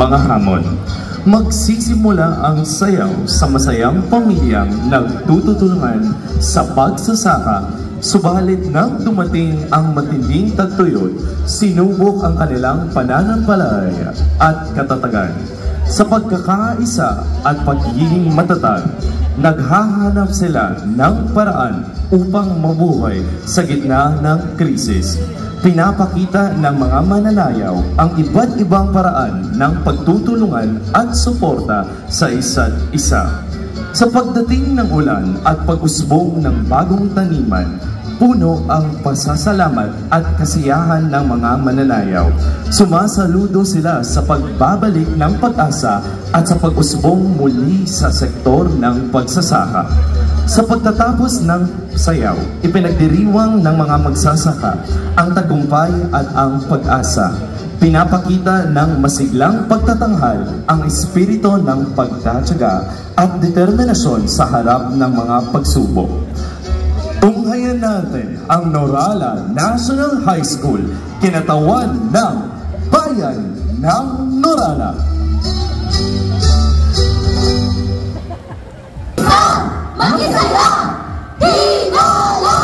mga hamon. Magsisimula ang sayaw sa masayang pamilyang nagtutulungan sa pagsasaka, subalit nang dumating ang matinding tagtuyot, sinubok ang kanilang pananampalataya at katatagan. Sa pagkakaisa at pagiging matatag, naghahanap sila ng paraan upang mabuhay sa gitna ng krisis. Pinapakita ng mga mananayaw ang iba't ibang paraan ng pagtutulungan at suporta sa isa't isa. Sa pagdating ng ulan at pag-usbong ng bagong taniman, puno ang pasasalamat at kasiyahan ng mga mananayaw. Sumasaludo sila sa pagbabalik ng pag-asa at sa pag-usbong muli sa sektor ng pagsasaka. Sa pagtatapos ng sayaw, ipinagdiriwang ng mga magsasaka ang tagumpay at ang pag-asa. Pinapakita ng masiglang pagtatanghal ang espiritu ng pagtatyaga at determinasyon sa harap ng mga pagsubok. Tunghayan natin ang Norala National High School, kinatawan ng Bayan ng Norala. Mag-isaya! Tinola!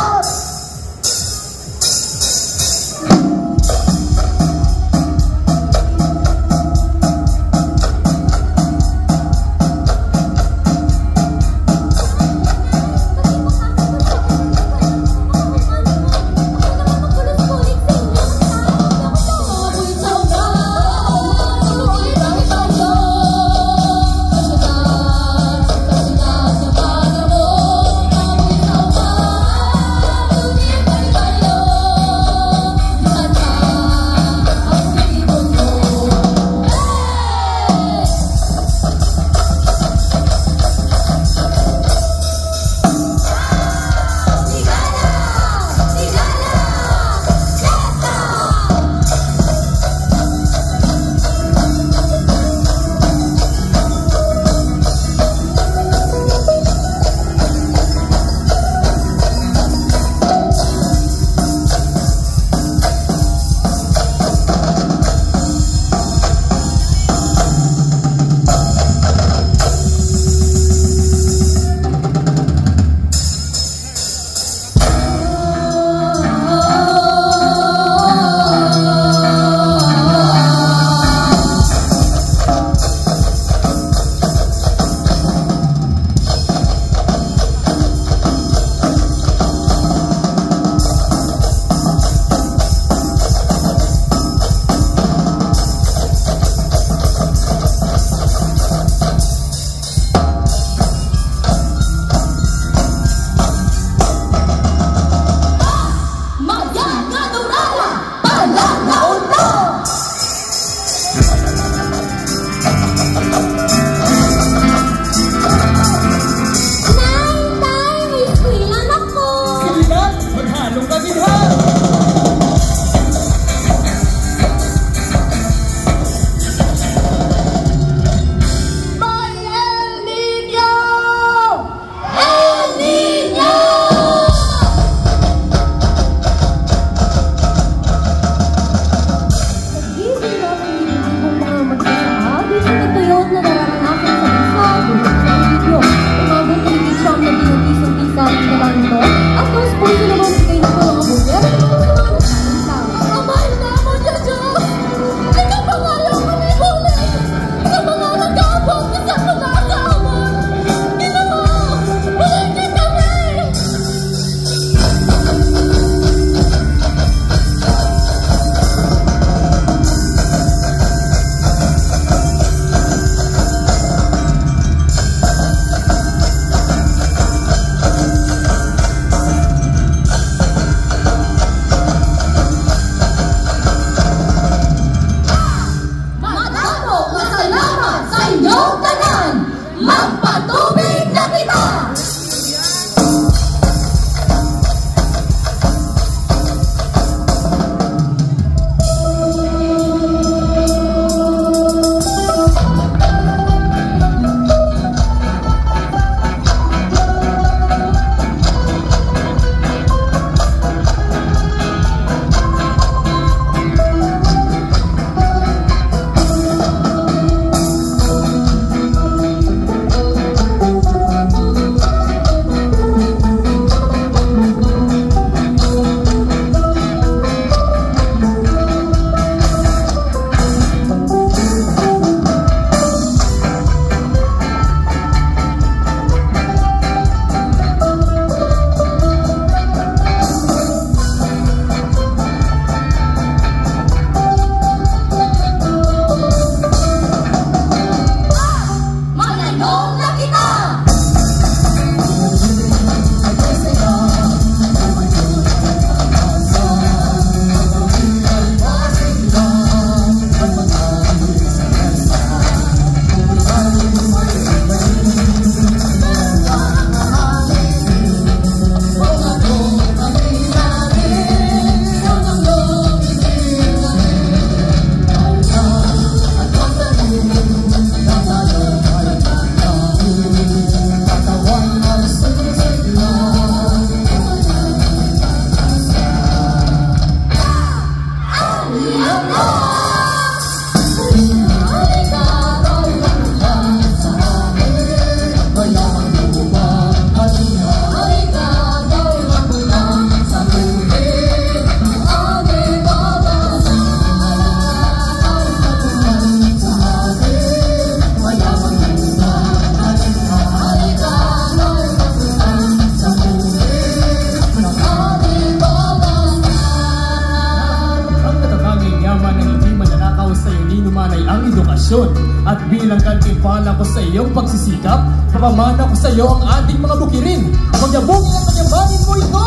tradisyon. At bilang gantimpala ko sa iyong pagsisikap, papamana ko sa iyo ang ating mga bukirin. Magyabungin at magyamanin mo ito!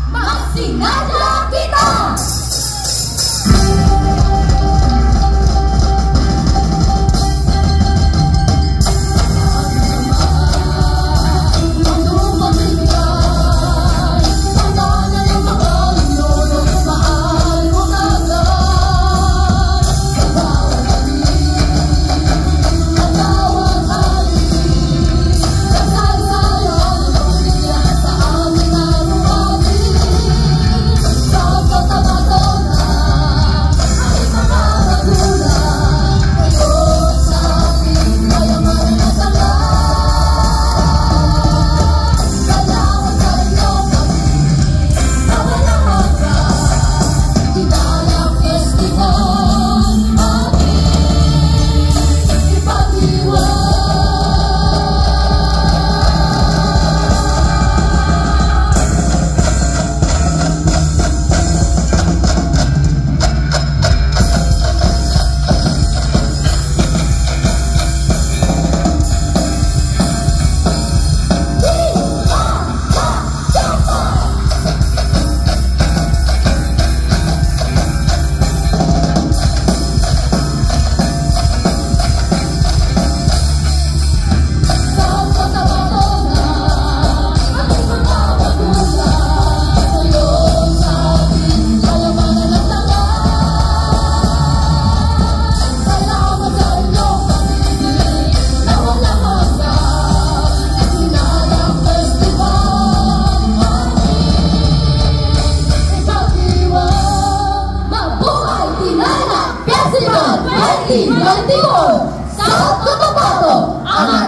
Magsinadla kita! Festival 2024 sa Cotabato, ang